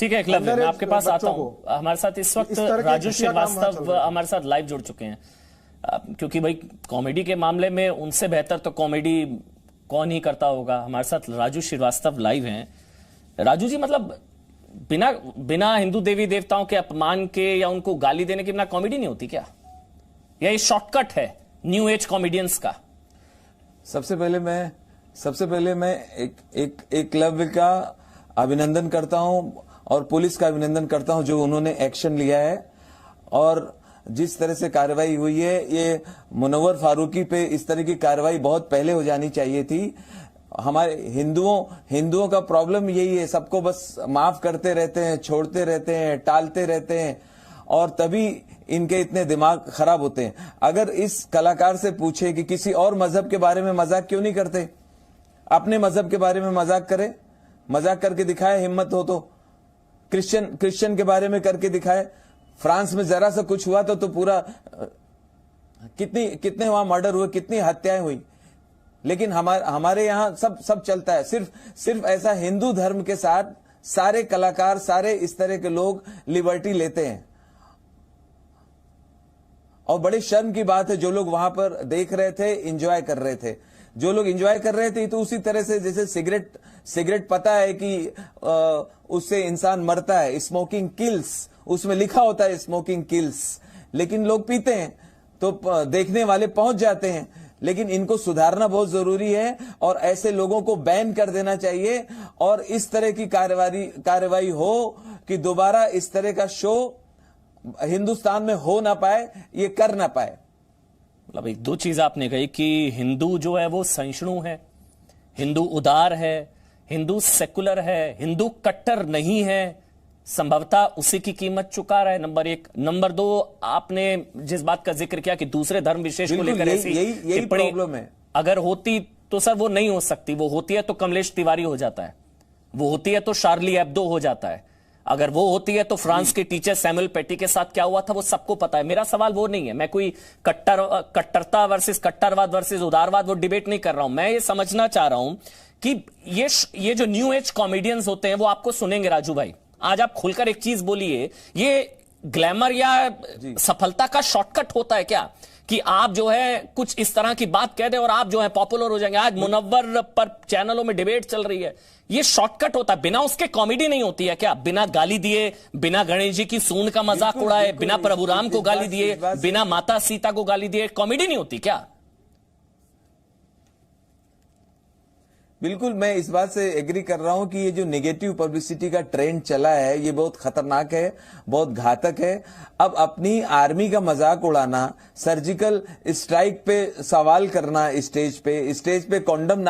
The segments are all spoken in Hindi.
ठीक है एकलव्य, मैं आपके पास आता हूँ। हमारे साथ इस वक्त राजू श्रीवास्तव हमारे साथ लाइव जुड़ चुके हैं, क्योंकि भाई कॉमेडी के मामले में उनसे बेहतर तो कॉमेडी कौन ही करता होगा। हमारे साथ राजू श्रीवास्तव लाइव हैं। राजू जी, मतलब बिना हिंदू देवी देवताओं के अपमान के या उनको गाली देने के बिना कॉमेडी नहीं होती क्या? या ये शॉर्टकट है न्यू एज कॉमेडियंस का? सबसे पहले मैं एकलव्य का अभिनंदन करता हूं और पुलिस का अभिनंदन करता हूं जो उन्होंने एक्शन लिया है। और जिस तरह से कार्रवाई हुई है, ये मुनव्वर फारूकी पे इस तरह की कार्रवाई बहुत पहले हो जानी चाहिए थी। हमारे हिंदुओं का प्रॉब्लम यही है, सबको बस माफ करते रहते हैं, छोड़ते रहते हैं, टालते रहते हैं और तभी इनके इतने दिमाग खराब होते हैं। अगर इस कलाकार से पूछे कि किसी और मजहब के बारे में मजाक क्यों नहीं करते, अपने मजहब के बारे में मजाक करे, मजाक करके दिखाए, हिम्मत हो तो। क्रिश्चियन के बारे में करके दिखाए। फ्रांस में जरा सा कुछ हुआ तो पूरा कितने वहां मर्डर हुए, कितनी हत्याएं हुई। लेकिन हमारे यहाँ सब चलता है। सिर्फ ऐसा हिंदू धर्म के साथ सारे कलाकार, सारे इस तरह के लोग लिबर्टी लेते हैं। और बड़े शर्म की बात है, जो लोग वहां पर देख रहे थे, एंजॉय कर रहे थे, जो लोग एंजॉय कर रहे थे, तो उसी तरह से जैसे सिगरेट पता है कि उससे इंसान मरता है, स्मोकिंग किल्स, उसमें लिखा होता है स्मोकिंग किल्स, लेकिन लोग पीते हैं तो देखने वाले पहुंच जाते हैं। लेकिन इनको सुधारना बहुत जरूरी है और ऐसे लोगों को बैन कर देना चाहिए और इस तरह की कार्रवाई हो कि दोबारा इस तरह का शो हिंदुस्तान में हो ना पाए, ये कर ना पाए। मतलब एक दो चीज आपने कही कि हिंदू जो है वो सहिष्णु है, हिंदू उदार है, हिंदू सेकुलर है, हिंदू कट्टर नहीं है, संभवतः उसी की कीमत चुका रहा है, नंबर एक। नंबर दो, आपने जिस बात का जिक्र किया कि दूसरे धर्म विशेष को लेकर ऐसी यही प्रॉब्लम है। अगर होती तो सर वो नहीं हो सकती, वो होती है तो कमलेश तिवारी हो जाता है, वो होती है तो शार्ली एब्दो हो जाता है, अगर वो होती है तो फ्रांस के टीचर सैमुअल पेटी के साथ क्या हुआ था वो सबको पता है। मेरा सवाल वो नहीं है, मैं कोई कट्टरता वर्सेस कट्टरवाद वर्सेस उदारवाद वो डिबेट नहीं कर रहा हूं। मैं ये समझना चाह रहा हूं कि ये जो न्यू एज कॉमेडियंस होते हैं वो आपको सुनेंगे। राजू भाई, आज आप खुलकर एक चीज बोलिए, ये ग्लैमर या सफलता का शॉर्टकट होता है क्या कि आप जो है कुछ इस तरह की बात कह दें और आप जो है पॉपुलर हो जाएंगे? आज मुनव्वर पर चैनलों में डिबेट चल रही है, ये शॉर्टकट होता है, बिना उसके कॉमेडी नहीं होती है क्या? बिना गाली दिए, बिना गणेश जी की सूंड का मजाक उड़ाए, बिना प्रभु राम को गाली दिए, बिना माता सीता को गाली दिए कॉमेडी नहीं होती क्या? बिल्कुल, मैं इस बात से एग्री कर रहा हूं कि ये जो नेगेटिव पब्लिसिटी का ट्रेंड चला है ये बहुत खतरनाक है, बहुत घातक है। अब अपनी आर्मी का मजाक उड़ाना, सर्जिकल स्ट्राइक पे सवाल करना, स्टेज पे कॉन्डम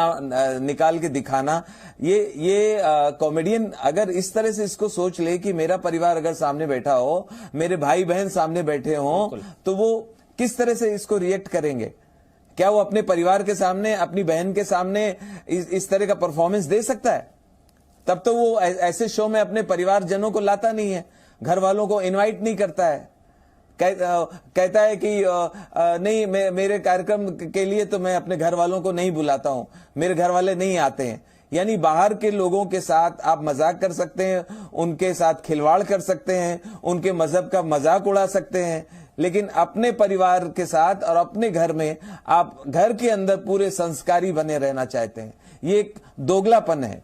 निकाल के दिखाना, ये कॉमेडियन अगर इस तरह से इसको सोच ले कि मेरा परिवार अगर सामने बैठा हो, मेरे भाई बहन सामने बैठे हो, तो वो किस तरह से इसको रिएक्ट करेंगे? क्या वो अपने परिवार के सामने, अपनी बहन के सामने इस तरह का परफॉर्मेंस दे सकता है? तब तो वो ऐसे शो में अपने परिवारजनों को लाता नहीं है, घर वालों को इनवाइट नहीं करता है। कहता है कि नहीं, मेरे कार्यक्रम के लिए तो मैं अपने घर वालों को नहीं बुलाता हूं, मेरे घर वाले नहीं आते हैं। यानी बाहर के लोगों के साथ आप मजाक कर सकते हैं, उनके साथ खिलवाड़ कर सकते हैं, उनके मजहब का मजाक उड़ा सकते हैं, लेकिन अपने परिवार के साथ और अपने घर में आप घर के अंदर पूरे संस्कारी बने रहना चाहते हैं। ये एक दोगलापन है।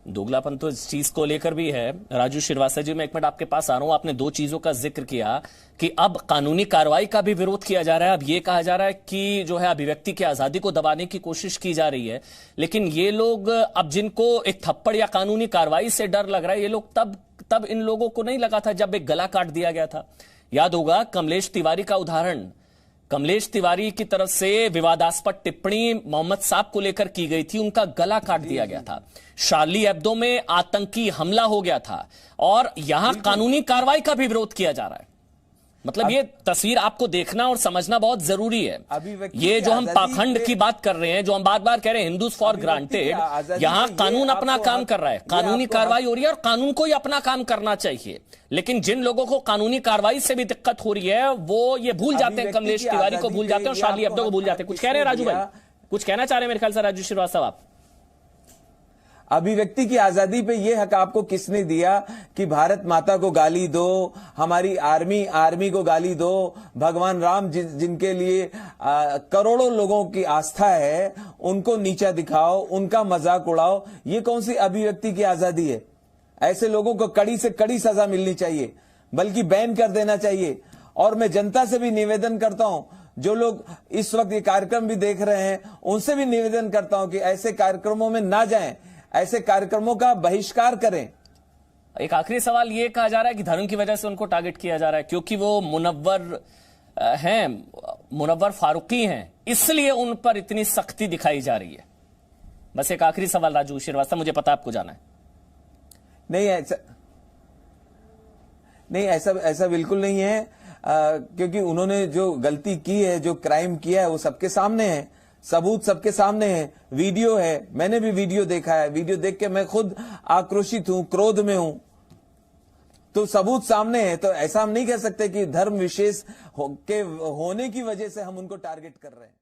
दोगलापन तो इस चीज को लेकर भी है। राजू श्रीवास्तव जी, मैं एक मिनट आपके पास आ रहा हूं। आपने दो चीजों का जिक्र किया कि अब कानूनी कार्रवाई का भी विरोध किया जा रहा है, अब ये कहा जा रहा है कि जो है अभिव्यक्ति की आजादी को दबाने की कोशिश की जा रही है। लेकिन ये लोग अब जिनको एक थप्पड़ या कानूनी कार्रवाई से डर लग रहा है, ये लोग तब इन लोगों को नहीं लगा था जब एक गला काट दिया गया था। याद होगा कमलेश तिवारी का उदाहरण, कमलेश तिवारी की तरफ से विवादास्पद टिप्पणी मोहम्मद साहब को लेकर की गई थी, उनका गला काट दिया गया था। शार्ली एब्दो में आतंकी हमला हो गया था और यहां कानूनी कार्रवाई का भी विरोध किया जा रहा है। मतलब ये तस्वीर आपको देखना और समझना बहुत जरूरी है। ये जो हम पाखंड की बात कर रहे हैं, जो हम बार बार कह रहे हैं हिंदूज फॉर ग्रांटेड, यहां कानून अपना काम कर रहा है, कानूनी कार्रवाई हो रही है और कानून को ही अपना काम करना चाहिए। लेकिन जिन लोगों को कानूनी कार्रवाई से भी दिक्कत हो रही है वो ये भूल जाते हैं, कमलेश तिवारी को भूल जाते हैं और शार्ली एब्दो को भूल जाते हैं। कुछ कह रहे हैं राजू भाई, कुछ कहना चाह रहे हैं मेरे ख्याल से राजू श्रीवास्तव आप? अभिव्यक्ति की आजादी पे ये हक आपको किसने दिया कि भारत माता को गाली दो, हमारी आर्मी को गाली दो, भगवान राम जिनके लिए करोड़ों लोगों की आस्था है उनको नीचा दिखाओ, उनका मजाक उड़ाओ। ये कौन सी अभिव्यक्ति की आजादी है? ऐसे लोगों को कड़ी से कड़ी सजा मिलनी चाहिए, बल्कि बैन कर देना चाहिए। और मैं जनता से भी निवेदन करता हूं, जो लोग इस वक्त ये कार्यक्रम भी देख रहे हैं, उनसे भी निवेदन करता हूं कि ऐसे कार्यक्रमों में ना जाएं, ऐसे कार्यक्रमों का बहिष्कार करें। एक आखिरी सवाल ये कहा जा रहा है कि धर्म की वजह से उनको टारगेट किया जा रहा है, क्योंकि वो मुनव्वर हैं, मुनव्वर फारूकी हैं, इसलिए उन पर इतनी सख्ती दिखाई जा रही है। बस एक आखिरी सवाल राजू श्रीवास्तव, मुझे पता आपको जाना है। नहीं, ऐसा बिल्कुल नहीं है, क्योंकि उन्होंने जो गलती की है, जो क्राइम किया है, वो सबके सामने है, सबूत सबके सामने है, वीडियो है, मैंने भी वीडियो देखा है, वीडियो देख के मैं खुद आक्रोशित हूं, क्रोध में हूं, तो सबूत सामने है। तो ऐसा हम नहीं कह सकते कि धर्म विशेष के होने की वजह से हम उनको टारगेट कर रहे हैं।